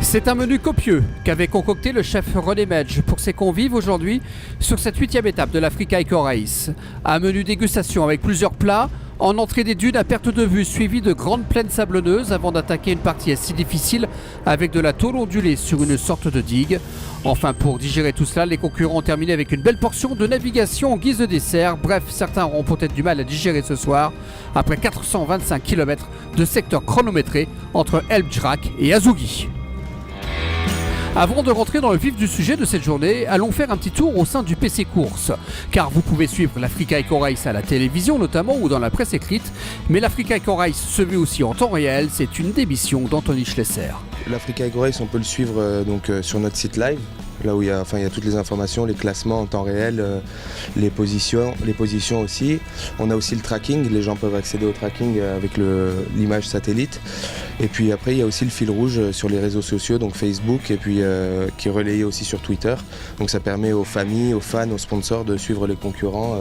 C'est un menu copieux qu'avait concocté le chef René Medj pour ses convives aujourd'hui sur cette 8e étape de l'Africa Eco Race. Un menu dégustation avec plusieurs plats, en entrée des dunes à perte de vue, suivi de grandes plaines sablonneuses avant d'attaquer une partie assez difficile avec de la tôle ondulée sur une sorte de digue. Enfin, pour digérer tout cela, les concurrents ont terminé avec une belle portion de navigation en guise de dessert. Bref, certains auront peut-être du mal à digérer ce soir après 425 km de secteur chronométré entre El Bjrak et Azougi. Avant de rentrer dans le vif du sujet de cette journée, allons faire un petit tour au sein du PC Course. Car vous pouvez suivre l'Africa Eco Race à la télévision notamment ou dans la presse écrite, mais l'Africa Eco Race se vit aussi en temps réel, c'est une des missions d'Anthony Schlesser. L'Africa Eco Race, on peut le suivre sur notre site live, là où il y a toutes les informations, les classements en temps réel, les positions aussi. On a aussi le tracking, les gens peuvent accéder au tracking avec l'image satellite. Et puis après, il y a aussi le fil rouge sur les réseaux sociaux, donc Facebook, et puis qui est relayé aussi sur Twitter. Donc ça permet aux familles, aux fans, aux sponsors de suivre les concurrents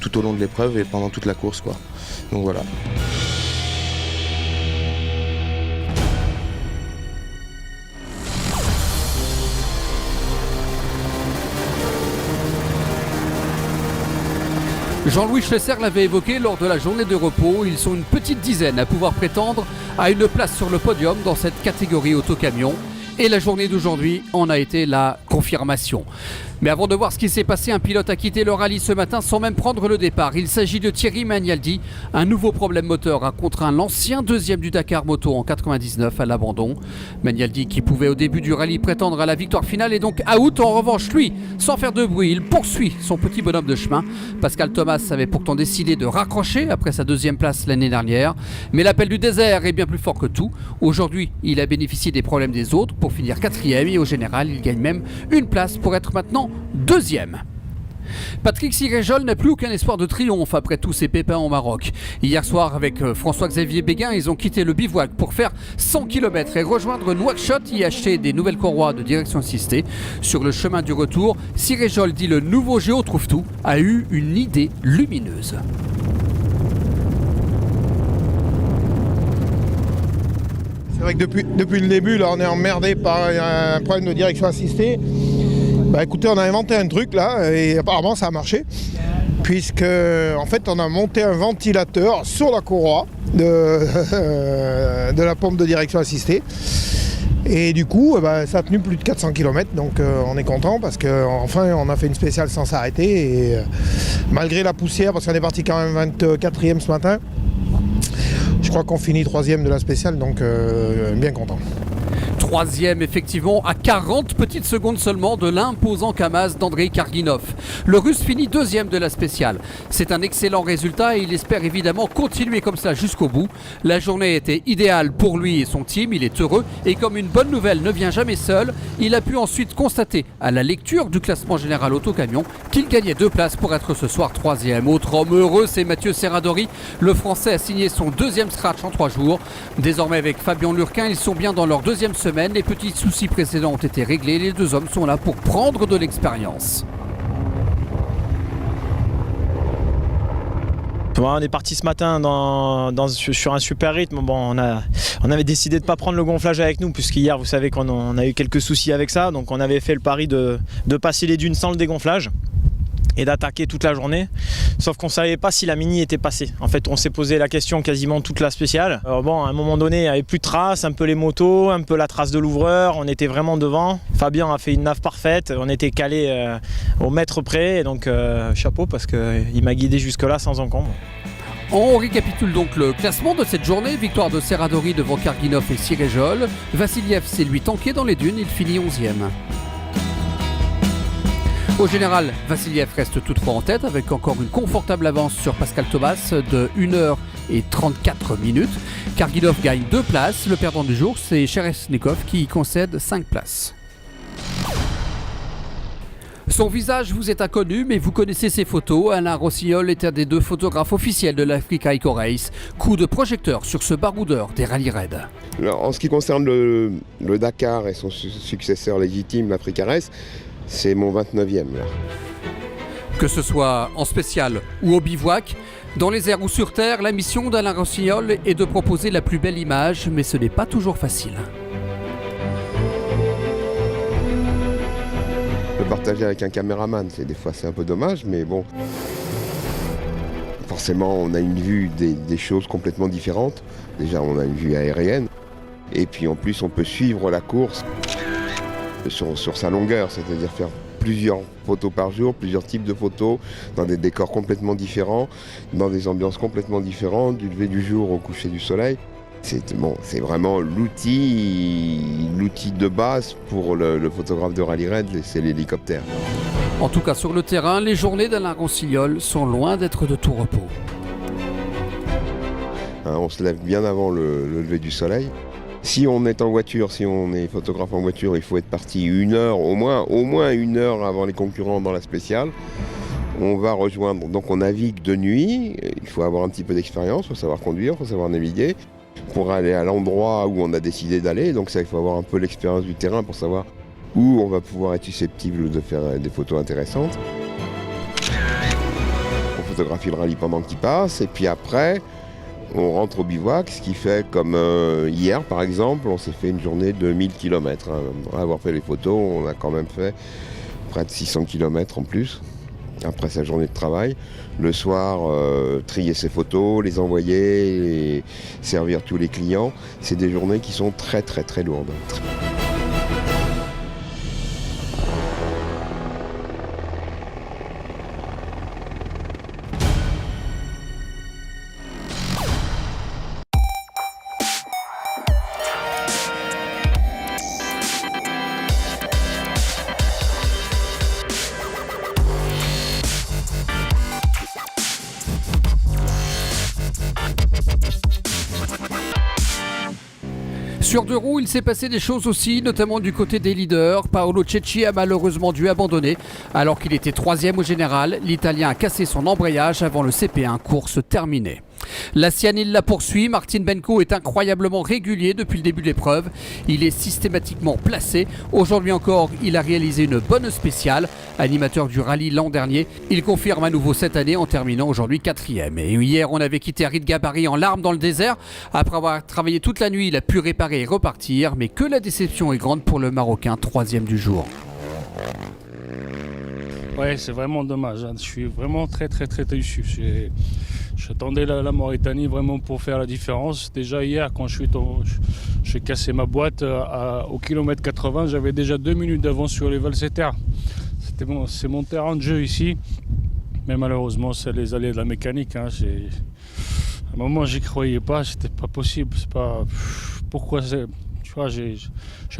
tout au long de l'épreuve et pendant toute la course, quoi. Donc voilà. Jean-Louis Schlesser l'avait évoqué lors de la journée de repos. Ils sont une petite dizaine à pouvoir prétendre à une place sur le podium dans cette catégorie autocamion. Et la journée d'aujourd'hui en a été la confirmation. Mais avant de voir ce qui s'est passé, un pilote a quitté le rallye ce matin sans même prendre le départ. Il s'agit de Thierry Magnaldi. Un nouveau problème moteur a contraint l'ancien deuxième du Dakar Moto en 99 à l'abandon. Magnaldi, qui pouvait au début du rallye prétendre à la victoire finale, est donc out. En revanche, lui, sans faire de bruit, il poursuit son petit bonhomme de chemin. Pascal Thomas avait pourtant décidé de raccrocher après sa deuxième place l'année dernière. Mais l'appel du désert est bien plus fort que tout. Aujourd'hui, il a bénéficié des problèmes des autres pour finir quatrième et au général, il gagne même une place pour être maintenant deuxième. Patrick Siréjol n'a plus aucun espoir de triomphe après tous ces pépins au Maroc. Hier soir, avec François-Xavier Béguin, ils ont quitté le bivouac pour faire 100 km et rejoindre Nouakchott, y acheter des nouvelles courroies de direction assistée. Sur le chemin du retour, Siréjol, dit le nouveau Géo trouve tout, a eu une idée lumineuse. C'est vrai que depuis le début, là, on est emmerdé par un problème de direction assistée. Écoutez, on a inventé un truc là et apparemment ça a marché. Puisque en fait on a monté un ventilateur sur la courroie de la pompe de direction assistée. Et du coup, ça a tenu plus de 400 km, donc on est content parce qu'enfin on a fait une spéciale sans s'arrêter. Et malgré la poussière, parce qu'on est parti quand même 24e ce matin, je crois qu'on finit 3e de la spéciale, donc bien content. Troisième, effectivement, à 40 petites secondes seulement de l'imposant Kamaz d'Andrei Karginov. Le Russe finit deuxième de la spéciale. C'est un excellent résultat et il espère évidemment continuer comme ça jusqu'au bout. La journée était idéale pour lui et son team, il est heureux et comme une bonne nouvelle ne vient jamais seule, il a pu ensuite constater à la lecture du classement général autocamion qu'il gagnait 2 places pour être ce soir troisième. Autre homme heureux, c'est Mathieu Serradori. Le Français a signé son deuxième scratch en 3 jours. Désormais avec Fabien Lurquin, ils sont bien dans leur deuxième semaine. Les petits soucis précédents ont été réglés. Les deux hommes sont là pour prendre de l'expérience. On est parti ce matin sur un super rythme. Bon, on avait décidé de ne pas prendre le gonflage avec nous, puisqu'hier, vous savez qu'on a eu quelques soucis avec ça. Donc on avait fait le pari de passer les dunes sans le dégonflage et d'attaquer toute la journée, sauf qu'on ne savait pas si la mini était passée. En fait, on s'est posé la question quasiment toute la spéciale. Alors bon, à un moment donné, il n'y avait plus de traces, un peu les motos, un peu la trace de l'ouvreur, on était vraiment devant. Fabien a fait une nave parfaite, on était calé au mètre près, et donc chapeau parce qu'il m'a guidé jusque-là sans encombre. On récapitule donc le classement de cette journée. Victoire de Serradori devant Karginov et Siréjol. Vassiliev s'est lui tanké dans les dunes, il finit 11e. Au général, Vassiliev reste toutefois en tête avec encore une confortable avance sur Pascal Thomas de 1h34. Karginov gagne 2 places. Le perdant du jour, c'est Cheresnikov qui y concède 5 places. Son visage vous est inconnu, mais vous connaissez ses photos. Alain Rossignol est un des 2 photographes officiels de l'Africa Eco Race. Coup de projecteur sur ce baroudeur des rallye raids. En ce qui concerne le Dakar et son successeur légitime, l'Africa Race, c'est mon 29e là. Que ce soit en spécial ou au bivouac, dans les airs ou sur terre, la mission d'Alain Rossignol est de proposer la plus belle image, mais ce n'est pas toujours facile. partager avec un caméraman. Des fois c'est un peu dommage, mais bon. Forcément, on a une vue des choses complètement différentes. Déjà, on a une vue aérienne. Et puis en plus, on peut suivre la course sur sa longueur, c'est-à-dire faire plusieurs photos par jour, plusieurs types de photos, dans des décors complètement différents, dans des ambiances complètement différentes, du lever du jour au coucher du soleil. C'est vraiment l'outil de base pour le photographe de rallye raid, c'est l'hélicoptère. En tout cas, sur le terrain, les journées d'Alain Rossignol sont loin d'être de tout repos. On se lève bien avant le lever du soleil. Si on est en voiture, si on est photographe en voiture, il faut être parti 1 heure, au moins 1 heure avant les concurrents dans la spéciale. On va rejoindre, donc on navigue de nuit, il faut avoir un petit peu d'expérience, il faut savoir conduire, il faut savoir naviguer pour aller à l'endroit où on a décidé d'aller. Donc ça, il faut avoir un peu l'expérience du terrain pour savoir où on va pouvoir être susceptible de faire des photos intéressantes. On photographie le rallye pendant qu'il passe, et puis après, on rentre au bivouac, ce qui fait comme hier par exemple, on s'est fait une journée de 1000 km. Après avoir fait les photos, on a quand même fait près de 600 km en plus, après sa journée de travail. Le soir, trier ses photos, les envoyer, et servir tous les clients. C'est des journées qui sont très très très lourdes. Sur 2 roues, il s'est passé des choses aussi, notamment du côté des leaders. Paolo Cecchi a malheureusement dû abandonner alors qu'il était 3e au général. L'Italien a cassé son embrayage avant le CP1, course terminée. La sienne, il la poursuit. Martin Benko est incroyablement régulier depuis le début de l'épreuve. Il est systématiquement placé. Aujourd'hui encore, il a réalisé une bonne spéciale. Animateur du rallye l'an dernier, il confirme à nouveau cette année en terminant aujourd'hui 4e. Et hier, on avait quitté Harit Gabari en larmes dans le désert. Après avoir travaillé toute la nuit, il a pu réparer et repartir. Mais que la déception est grande pour le Marocain, 3e du jour. Ouais, c'est vraiment dommage. Je suis vraiment très déçu. J'attendais la Mauritanie vraiment pour faire la différence. Déjà hier, quand j'ai cassé ma boîte au kilomètre 80, j'avais déjà 2 minutes d'avance sur les Valsetter. C'est mon terrain de jeu ici. Mais malheureusement, c'est les allées de la mécanique. À un moment, j'y croyais pas. C'était pas possible. C'est pas. Pourquoi c'est. Tu vois, j'ai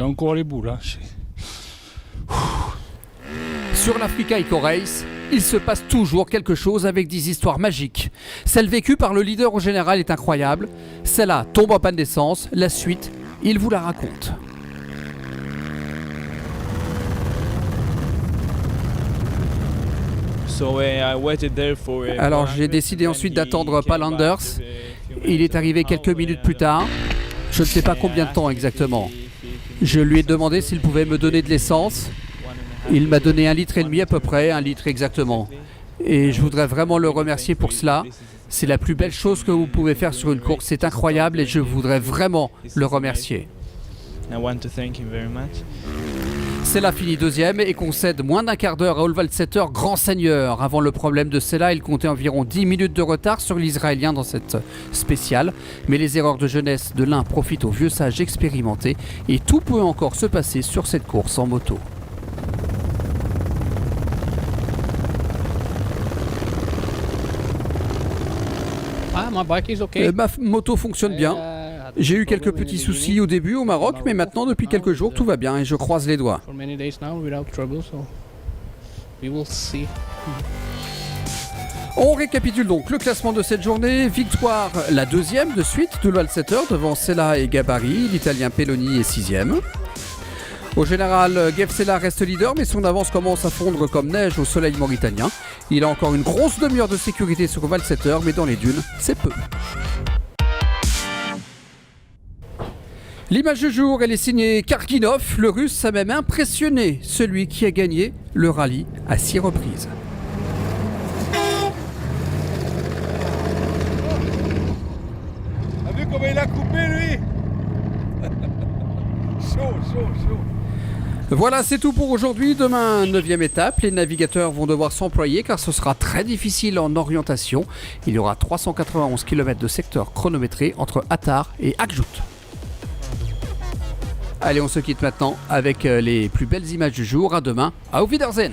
encore les boules. Sur l'Africa Eco Race, il se passe toujours quelque chose avec des histoires magiques. Celle vécue par le leader au général est incroyable. Celle-là tombe en panne d'essence. La suite, il vous la raconte. Alors j'ai décidé ensuite d'attendre Paul Anders. Il est arrivé quelques minutes plus tard. Je ne sais pas combien de temps exactement. Je lui ai demandé s'il pouvait me donner de l'essence. Il m'a donné 1,5 litre à peu près, 1 litre exactement. Et je voudrais vraiment le remercier pour cela. C'est la plus belle chose que vous pouvez faire sur une course. C'est incroyable et je voudrais vraiment le remercier. Sella finit 2e et concède moins d'un quart d'heure à Olvalsetter, grand seigneur. Avant le problème de Sella, il comptait environ 10 minutes de retard sur l'Israélien dans cette spéciale. Mais les erreurs de jeunesse de l'un profitent aux vieux sages expérimentés et tout peut encore se passer sur cette course en moto. Ma moto fonctionne bien. J'ai eu quelques petits soucis au début au Maroc, mais maintenant depuis quelques jours tout va bien et je croise les doigts. On récapitule donc le classement de cette journée. Victoire, la 2e de suite de Valsetter devant Sella et Gabari. L'Italien Pelloni est 6e. Au général, Gev Sella reste leader, mais son avance commence à fondre comme neige au soleil mauritanien. Il a encore une grosse demi-heure de sécurité sur Valsetter, mais dans les dunes, c'est peu. L'image du jour, elle est signée Karginov. Le Russe a même impressionné celui qui a gagné le rallye à 6 reprises. T'as vu comment il a coupé lui? Chaud. Voilà, c'est tout pour aujourd'hui. Demain, 9e étape. Les navigateurs vont devoir s'employer car ce sera très difficile en orientation. Il y aura 391 km de secteur chronométré entre Attard et Akjout. Allez, on se quitte maintenant avec les plus belles images du jour. À demain. Auf Wiedersehen.